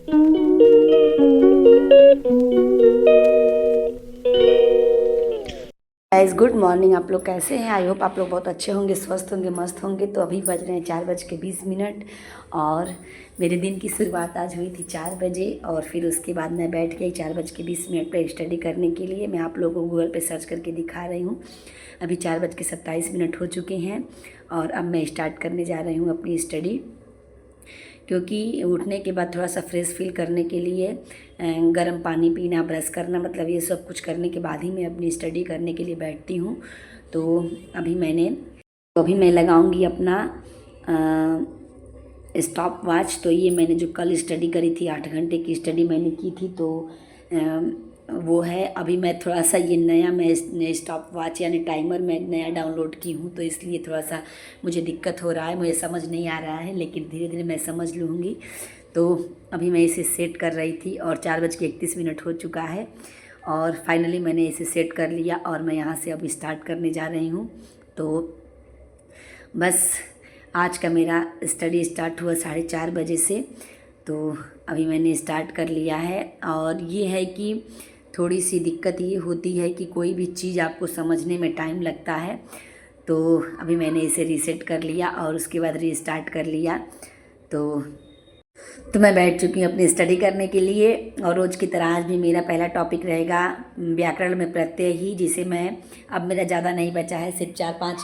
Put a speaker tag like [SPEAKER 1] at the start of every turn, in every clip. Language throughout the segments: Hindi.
[SPEAKER 1] Guys good morning. आप लोग कैसे हैं? आई होप आप लोग बहुत अच्छे होंगे, स्वस्थ होंगे, मस्त होंगे। तो अभी बज रहे हैं 4:20 और मेरे दिन की शुरुआत आज हुई थी 4 बजे और फिर उसके बाद मैं बैठ गई 4:20 पर स्टडी करने के लिए। मैं आप लोगों को गूगल पे सर्च करके दिखा रही हूँ। अभी 4:27 हो चुके हैं और अब मैं स्टार्ट करने जा रही हूँ अपनी स्टडी, क्योंकि उठने के बाद थोड़ा सा फ्रेश फील करने के लिए गर्म पानी पीना, ब्रश करना, मतलब ये सब कुछ करने के बाद ही मैं अपनी स्टडी करने के लिए बैठती हूँ। तो अभी मैं लगाऊंगी अपना स्टॉप वॉच। तो ये मैंने जो कल स्टडी करी थी, 8 घंटे की स्टडी मैंने की थी, तो वो है। अभी मैं थोड़ा सा ये मैं स्टॉप वॉच यानी टाइमर मैं नया डाउनलोड की हूँ, तो इसलिए थोड़ा सा मुझे दिक्कत हो रहा है, मुझे समझ नहीं आ रहा है, लेकिन धीरे धीरे मैं समझ लूँगी। तो अभी मैं इसे सेट कर रही थी और 4:31 हो चुका है और फाइनली मैंने इसे सेट कर लिया और मैं यहाँ से अब स्टार्ट करने जा रही हूँ। तो बस आज का मेरा स्टडी स्टार्ट हुआ 4:30 से, तो अभी मैंने स्टार्ट कर लिया है। और ये है कि थोड़ी सी दिक्कत ये होती है कि कोई भी चीज़ आपको समझने में टाइम लगता है। तो अभी मैंने इसे रीसेट कर लिया और उसके बाद रीस्टार्ट कर लिया। तो मैं बैठ चुकी हूँ अपनी स्टडी करने के लिए और रोज़ की तरह आज भी मेरा पहला टॉपिक रहेगा व्याकरण में प्रत्यय ही, जिसे मैं अब मेरा ज़्यादा नहीं बचा है, सिर्फ 4-5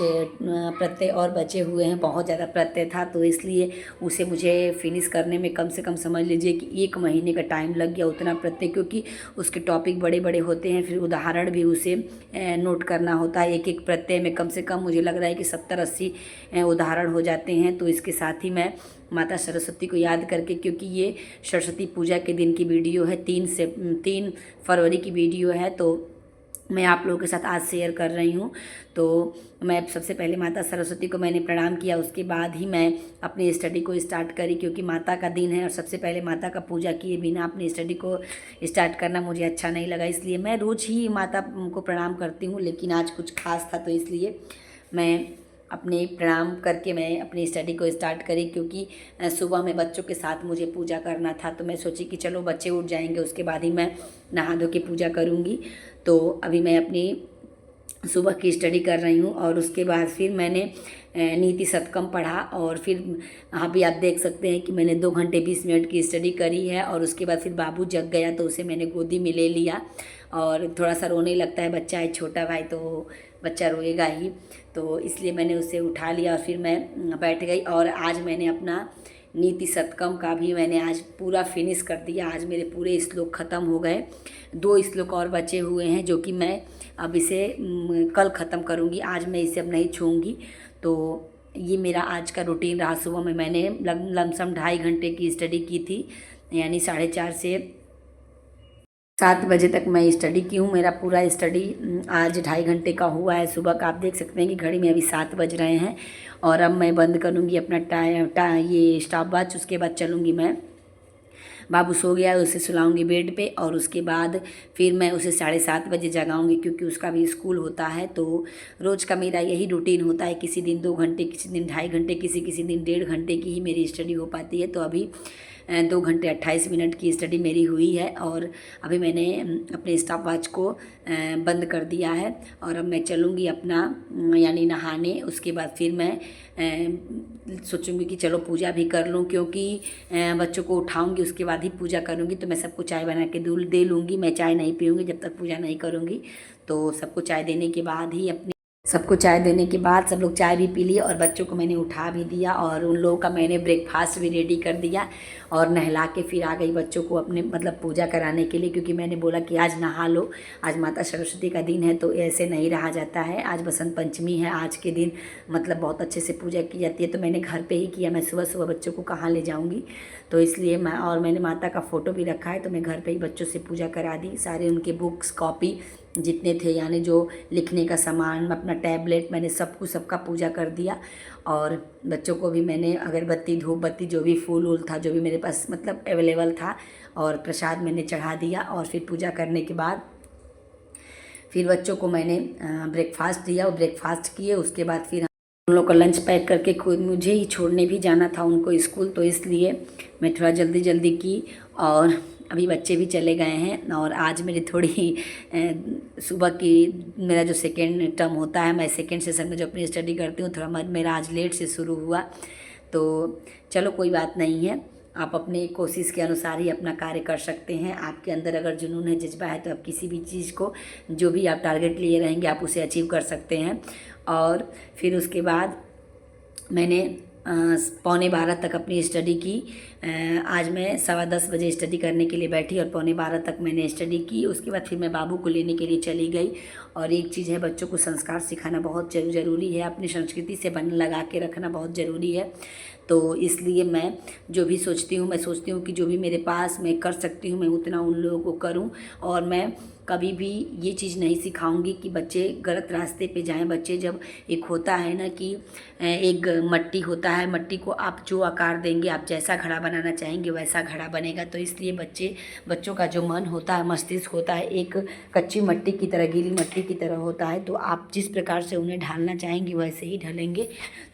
[SPEAKER 1] प्रत्यय और बचे हुए हैं। बहुत ज़्यादा प्रत्यय था तो इसलिए उसे मुझे फिनिश करने में कम से कम समझ लीजिए कि 1 महीने का टाइम लग गया, उतना प्रत्यय, क्योंकि उसके टॉपिक बड़े बड़े होते हैं। फिर उदाहरण भी उसे नोट करना होता है। एक एक प्रत्यय में कम से कम मुझे लग रहा है कि 70-80 उदाहरण हो जाते हैं। तो इसके साथ ही मैं माता सरस्वती को याद करके, क्योंकि ये सरस्वती पूजा के दिन की वीडियो है, 3 फरवरी की वीडियो है, तो मैं आप लोगों के साथ आज शेयर कर रही हूँ। तो मैं सबसे पहले माता सरस्वती को मैंने प्रणाम किया, उसके बाद ही मैं अपनी स्टडी को स्टार्ट करी, क्योंकि माता का दिन है और सबसे पहले माता का पूजा किए बिना अपनी स्टडी को स्टार्ट करना मुझे अच्छा नहीं लगा। इसलिए मैं रोज़ ही माता को प्रणाम करती हूँ, लेकिन आज कुछ खास था तो इसलिए मैं अपने प्रणाम करके मैं अपनी स्टडी को स्टार्ट करी। क्योंकि सुबह में बच्चों के साथ मुझे पूजा करना था, तो मैं सोची कि चलो बच्चे उठ जाएंगे उसके बाद ही मैं नहा धो के पूजा करूँगी। तो अभी मैं अपनी सुबह की स्टडी कर रही हूँ और उसके बाद फिर मैंने नीति शतकम पढ़ा और फिर अभी आप देख सकते हैं कि मैंने 2 घंटे 20 मिनट की स्टडी करी है। और उसके बाद फिर बाबू जग गया तो उसे मैंने गोदी में ले लिया और थोड़ा सा रोने लगता है, बच्चा है छोटा भाई तो बच्चा रोएगा ही, तो इसलिए मैंने उसे उठा लिया और फिर मैं बैठ गई। और आज मैंने अपना नीति शतकम का भी मैंने आज पूरा फिनिश कर दिया। आज मेरे पूरे श्लोक ख़त्म हो गए, 2 श्लोक और बचे हुए हैं जो कि मैं अब इसे कल ख़त्म करूँगी, आज मैं इसे अब नहीं छूँगी। तो ये मेरा आज का रूटीन रहा। सुबह में मैंने लमसम 2.5 घंटे की स्टडी की थी, यानी 4:30 से 7 बजे तक मैं स्टडी की हूँ। मेरा पूरा स्टडी आज 2.5 घंटे का हुआ है सुबह का। आप देख सकते हैं कि घड़ी में अभी 7 बज रहे हैं और अब मैं बंद करूँगी अपना ये स्टॉप वॉच। उसके बाद चलूँगी मैं, बाबू सो गया है उसे सुलाऊंगी बेड पे और उसके बाद फिर मैं उसे 7:30 बजे जगाऊंगी, क्योंकि उसका भी स्कूल होता है। तो रोज़ का मेरा यही रूटीन होता है, किसी दिन 2 घंटे, किसी दिन 2.5 घंटे, किसी दिन 1.5 घंटे की ही मेरी स्टडी हो पाती है। तो अभी 2 घंटे 28 मिनट की स्टडी मेरी हुई है और अभी मैंने अपने स्टॉप वॉच को बंद कर दिया है और अब मैं चलूँगी अपना यानी नहाने। उसके बाद फिर मैं सोचूंगी कि चलो पूजा भी कर लूँ, क्योंकि बच्चों को उठाऊंगी उसके बाद ही पूजा करूँगी। तो मैं सबको चाय बना के दे लूँगी, मैं चाय नहीं पीऊँगी जब तक पूजा नहीं करूँगी। तो सबको चाय देने के बाद ही सबको चाय देने के बाद सब लोग चाय भी पी लिए और बच्चों को मैंने उठा भी दिया और उन लोगों का मैंने ब्रेकफास्ट भी रेडी कर दिया और नहला के फिर आ गई बच्चों को अपने मतलब पूजा कराने के लिए, क्योंकि मैंने बोला कि आज नहा लो, आज माता सरस्वती का दिन है तो ऐसे नहीं रहा जाता है। आज बसंत पंचमी है, आज के दिन मतलब बहुत अच्छे से पूजा की जाती है। तो मैंने घर पे ही किया, मैं सुबह सुबह बच्चों को कहाँ ले जाऊँगी, तो इसलिए मैंने माता का फ़ोटो भी रखा है, तो मैं घर पर ही बच्चों से पूजा करा दी। सारे उनके बुक्स कॉपी जितने थे, यानी जो लिखने का सामान, अपना टैबलेट, मैंने सबका पूजा कर दिया। और बच्चों को भी मैंने अगरबत्ती, धूप बत्ती, जो भी फूल वूल था, जो भी मेरे पास मतलब अवेलेबल था, और प्रसाद मैंने चढ़ा दिया। और फिर पूजा करने के बाद फिर बच्चों को मैंने ब्रेकफास्ट दिया और ब्रेकफास्ट किए। उसके बाद फिर उन लोग का लंच पैक करके खुद मुझे ही छोड़ने भी जाना था उनको स्कूल, तो इसलिए मैं थोड़ा जल्दी की और अभी बच्चे भी चले गए हैं। और आज मेरी थोड़ी सुबह की मेरा जो सेकेंड टर्म होता है, मैं सेकेंड सेशन में जो अपनी स्टडी करती हूँ, थोड़ा मेरा आज लेट से शुरू हुआ। तो चलो कोई बात नहीं है, आप अपने कोशिश के अनुसार ही अपना कार्य कर सकते हैं। आपके अंदर अगर जुनून है, जज्बा है, तो आप किसी भी चीज़ को, जो भी आप टारगेट लिए रहेंगे, आप उसे अचीव कर सकते हैं। और फिर उसके बाद मैंने 11:15 तक अपनी स्टडी की। आज मैं 10:15 बजे स्टडी करने के लिए बैठी और 11:15 तक मैंने स्टडी की। उसके बाद फिर मैं बाबू को लेने के लिए चली गई। और एक चीज़ है, बच्चों को संस्कार सिखाना बहुत ज़रूरी है, अपनी संस्कृति से बन लगा के रखना बहुत ज़रूरी है। तो इसलिए मैं जो भी सोचती हूँ, मैं सोचती हूँ कि जो भी मेरे पास मैं कर सकती हूँ, मैं उतना उन लोगों को करूँ। और मैं कभी भी ये चीज़ नहीं सिखाऊंगी कि बच्चे गलत रास्ते पे जाएं। बच्चे जब, एक होता है ना कि एक मट्टी होता है, मट्टी को आप जो आकार देंगे, आप जैसा घड़ा बनाना चाहेंगे वैसा घड़ा बनेगा। तो इसलिए बच्चों का जो मन होता है, मस्तिष्क होता है, एक कच्ची मट्टी की तरह, गीली मट्टी की तरह होता है। तो आप जिस प्रकार से उन्हें ढालना चाहेंगे वैसे ही ढलेंगे।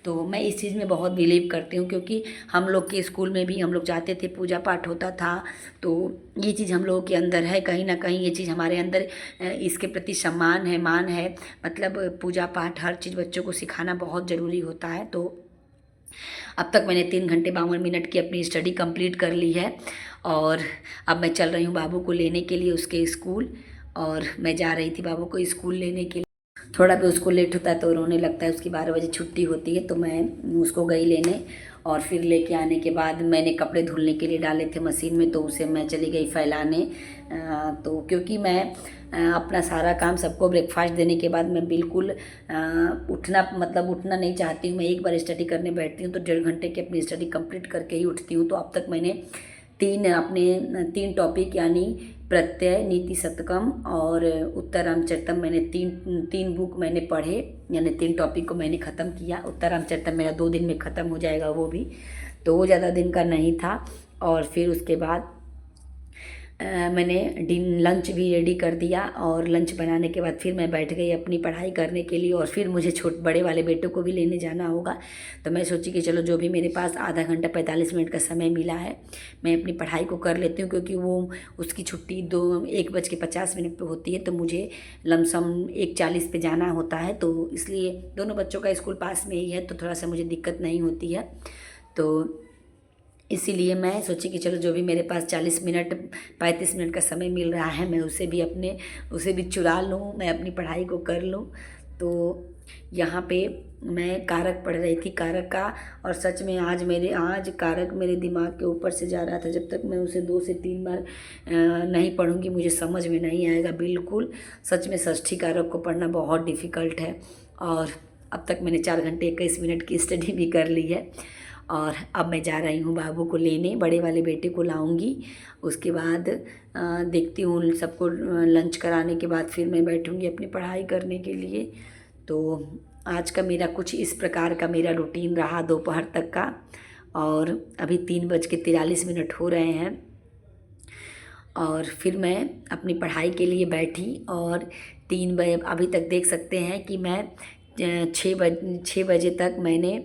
[SPEAKER 1] तो मैं इस चीज़ में बहुत बिलीव करती हूँ, क्योंकि हम लोग के स्कूल में भी हम लोग जाते थे, पूजा पाठ होता था। तो ये चीज़ हम लोगों के अंदर है, कहीं ना कहीं ये चीज़ हमारे अंदर, इसके प्रति सम्मान है, मान है। मतलब पूजा पाठ हर चीज़ बच्चों को सिखाना बहुत ज़रूरी होता है। तो अब तक मैंने 3 घंटे 52 मिनट की अपनी स्टडी कंप्लीट कर ली है। और अब मैं चल रही हूँ बाबू को लेने के लिए उसके स्कूल। और मैं जा रही थी बाबू को स्कूल लेने के लिए। थोड़ा भी उसको लेट होता है तो रोने लगता है, उसकी 12 बजे छुट्टी होती है। तो मैं उसको गई लेने, और फिर लेके आने के बाद मैंने कपड़े धुलने के लिए डाले थे मशीन में, तो उसे मैं चली गई फैलाने। तो क्योंकि मैं अपना सारा काम, सबको ब्रेकफास्ट देने के बाद मैं बिल्कुल उठना नहीं चाहती हूँ। मैं एक बार स्टडी करने बैठती हूँ तो 1.5 घंटे की अपनी स्टडी कंप्लीट करके ही उठती हूँ। तो अब तक मैंने 3 टॉपिक, यानी प्रत्यय, नीति शतकम और उत्तर रामचरितम, मैंने तीन बुक मैंने पढ़े, यानी 3 टॉपिक को मैंने ख़त्म किया। उत्तर रामचरितम मेरा 2 दिन में ख़त्म हो जाएगा, वो भी तो वो ज़्यादा दिन का नहीं था। और फिर उसके बाद मैंने लंच भी रेडी कर दिया। और लंच बनाने के बाद फिर मैं बैठ गई अपनी पढ़ाई करने के लिए। और फिर मुझे बड़े वाले बेटे को भी लेने जाना होगा। तो मैं सोची कि चलो, जो भी मेरे पास आधा घंटा 45 मिनट का समय मिला है, मैं अपनी पढ़ाई को कर लेती हूँ। क्योंकि वो उसकी छुट्टी 1:50 पर होती है, तो मुझे लमसम 1:40 पे जाना होता है। तो इसलिए दोनों बच्चों का स्कूल पास में ही है, तो थोड़ा सा मुझे दिक्कत नहीं होती है। तो इसीलिए मैं सोची कि चलो, जो भी मेरे पास 40 मिनट 35 मिनट का समय मिल रहा है, मैं उसे भी चुरा लूँ, मैं अपनी पढ़ाई को कर लूँ। तो यहाँ पे मैं कारक पढ़ रही थी, कारक का। और सच में आज कारक मेरे दिमाग के ऊपर से जा रहा था। जब तक मैं उसे 2 से 3 बार नहीं पढ़ूंगी, मुझे समझ में नहीं आएगा बिल्कुल। सच में षष्ठी कारक को पढ़ना बहुत डिफ़िकल्ट है। और अब तक मैंने 4 घंटे 21 मिनट की स्टडी भी कर ली है। और अब मैं जा रही हूँ बाबू को लेने, बड़े वाले बेटे को लाऊंगी। उसके बाद देखती हूँ, सबको लंच कराने के बाद फिर मैं बैठूँगी अपनी पढ़ाई करने के लिए। तो आज का मेरा कुछ इस प्रकार का मेरा रूटीन रहा दोपहर तक का। और अभी 3:43 हो रहे हैं। और फिर मैं अपनी पढ़ाई के लिए बैठी। और 3 बजे, अभी तक देख सकते हैं कि मैं 6 बजे तक मैंने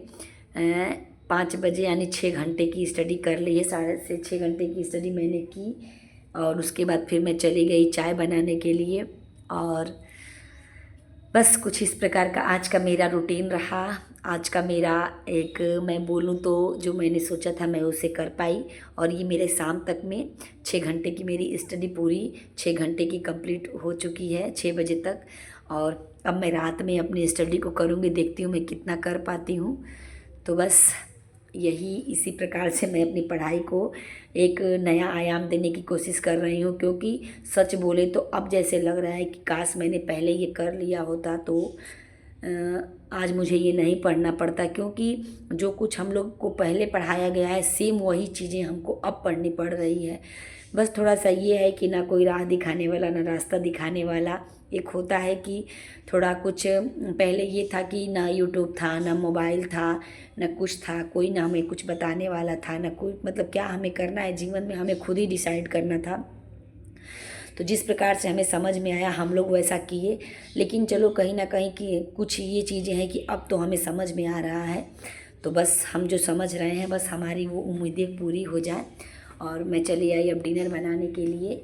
[SPEAKER 1] 5 बजे यानी 6 घंटे की स्टडी कर ली है। 6.5 घंटे की स्टडी मैंने की। और उसके बाद फिर मैं चली गई चाय बनाने के लिए। और बस कुछ इस प्रकार का आज का मेरा रूटीन रहा। आज का मेरा एक, मैं बोलूँ तो, जो मैंने सोचा था मैं उसे कर पाई। और ये मेरे शाम तक में 6 घंटे की मेरी स्टडी पूरी 6 घंटे की कंप्लीट हो चुकी है, 6 बजे तक। और अब मैं रात में अपनी स्टडी को करूँगी, देखती हूँ मैं कितना कर पाती हूँ। तो बस इसी प्रकार से मैं अपनी पढ़ाई को एक नया आयाम देने की कोशिश कर रही हूँ। क्योंकि सच बोले तो अब जैसे लग रहा है कि काश मैंने पहले ये कर लिया होता, तो आज मुझे ये नहीं पढ़ना पड़ता। क्योंकि जो कुछ हम लोग को पहले पढ़ाया गया है, सेम वही चीज़ें हमको अब पढ़नी पड़ रही है। बस थोड़ा सा ये है कि ना कोई राह दिखाने वाला, ना रास्ता दिखाने वाला। एक होता है कि थोड़ा कुछ पहले ये था कि ना यूट्यूब था, ना मोबाइल था, ना कुछ था, कोई ना हमें कुछ बताने वाला था, ना कोई, मतलब क्या हमें करना है जीवन में हमें खुद ही डिसाइड करना था। तो जिस प्रकार से हमें समझ में आया हम लोग वैसा किए। लेकिन चलो, कहीं ना कहीं कि कुछ ये चीज़ें हैं कि अब तो हमें समझ में आ रहा है। तो बस हम जो समझ रहे हैं, बस हमारी वो उम्मीदें पूरी हो जाए। और मैं चली आई अब डिनर बनाने के लिए।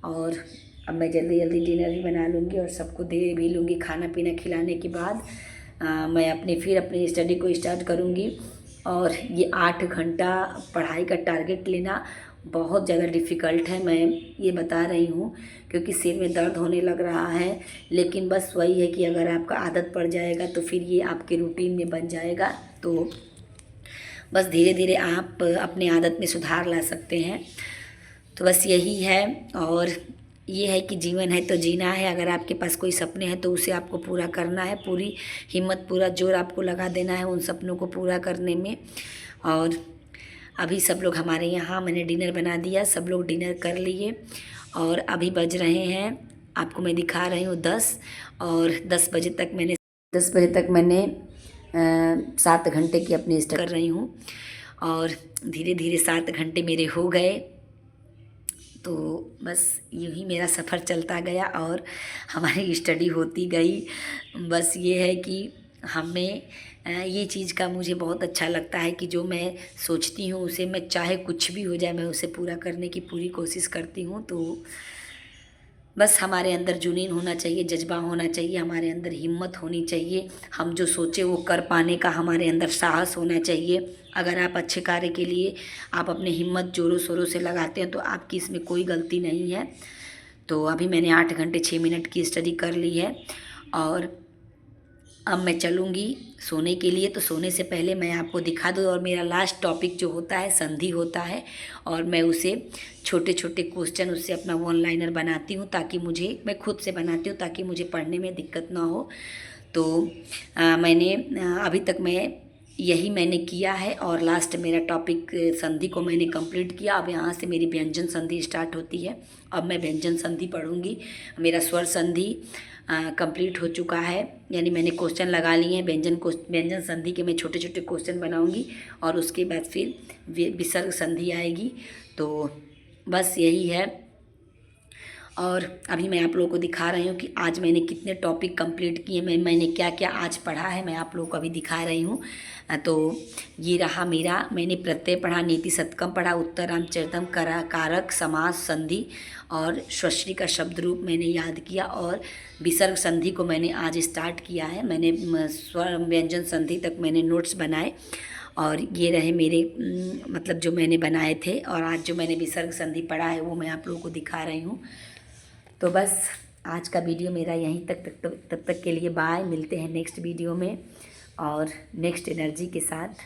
[SPEAKER 1] और अब मैं जल्दी जल्दी डिनर भी बना लूँगी और सबको दे भी लूँगी। खाना पीना खिलाने के बाद मैं अपनी स्टडी को स्टार्ट करूँगी। और ये 8 घंटा पढ़ाई का टारगेट लेना बहुत ज़्यादा डिफ़िकल्ट है, मैं ये बता रही हूँ, क्योंकि सिर में दर्द होने लग रहा है। लेकिन बस वही है कि अगर आपका आदत पड़ जाएगा तो फिर ये आपके रूटीन में बन जाएगा। तो बस धीरे धीरे आप अपनी आदत में सुधार ला सकते हैं। तो बस यही है। और ये है कि जीवन है तो जीना है। अगर आपके पास कोई सपने हैं तो उसे आपको पूरा करना है, पूरी हिम्मत पूरा जोर आपको लगा देना है उन सपनों को पूरा करने में। और अभी सब लोग हमारे यहाँ, मैंने डिनर बना दिया, सब लोग डिनर कर लिए और अभी बज रहे हैं, आपको मैं दिखा रही हूँ 10। और 10 बजे तक मैंने 7 घंटे की अपनी स्टडी कर रही हूँ। और धीरे धीरे 7 घंटे मेरे हो गए। तो बस यूँ ही मेरा सफ़र चलता गया और हमारी स्टडी होती गई। बस ये है कि हमें ये चीज़ का मुझे बहुत अच्छा लगता है कि जो मैं सोचती हूँ उसे मैं चाहे कुछ भी हो जाए मैं उसे पूरा करने की पूरी कोशिश करती हूँ। तो बस हमारे अंदर जुनून होना चाहिए, जज्बा होना चाहिए, हमारे अंदर हिम्मत होनी चाहिए, हम जो सोचे वो कर पाने का हमारे अंदर साहस होना चाहिए। अगर आप अच्छे कार्य के लिए आप अपनी हिम्मत ज़ोरों शोरों से लगाते हैं तो आपकी इसमें कोई गलती नहीं है। तो अभी मैंने 8 घंटे 6 मिनट की स्टडी कर ली है और अब मैं चलूँगी सोने के लिए। तो सोने से पहले मैं आपको दिखा दूँ, और मेरा लास्ट टॉपिक जो होता है संधि होता है, और मैं उसे छोटे छोटे क्वेश्चन उससे अपना वन लाइनर बनाती हूँ, ताकि मैं खुद से बनाती हूँ ताकि मुझे पढ़ने में दिक्कत ना हो। तो अभी तक यही मैंने किया है और लास्ट मेरा टॉपिक संधि को मैंने कंप्लीट किया। अब यहाँ से मेरी व्यंजन संधि स्टार्ट होती है। अब मैं व्यंजन संधि पढ़ूँगी। मेरा स्वर संधि कंप्लीट हो चुका है, यानी मैंने क्वेश्चन लगा लिए हैं। व्यंजन संधि के मैं छोटे छोटे क्वेश्चन बनाऊँगी और उसके बाद फिर विसर्ग संधि आएगी। तो बस यही है। और अभी मैं आप लोगों को दिखा रही हूँ कि आज मैंने कितने टॉपिक कंप्लीट किए, मैंने क्या क्या आज पढ़ा है, मैं आप लोगों को अभी दिखा रही हूँ। तो ये रहा मेरा, मैंने प्रत्यय पढ़ा, नीति शतकम पढ़ा, उत्तर रामचरितम, कारक, समास, संधि और स्वश्री का शब्द रूप मैंने याद किया, और विसर्ग संधि को मैंने आज स्टार्ट किया है। मैंने स्वर व्यंजन संधि तक मैंने नोट्स बनाए और ये रहे मेरे मतलब जो मैंने बनाए थे। और आज जो मैंने विसर्ग संधि पढ़ा है वो मैं आप लोगों को दिखा रही हूँ। तो बस आज का वीडियो मेरा यहीं तब तक के लिए बाय। मिलते हैं नेक्स्ट वीडियो में और नेक्स्ट एनर्जी के साथ।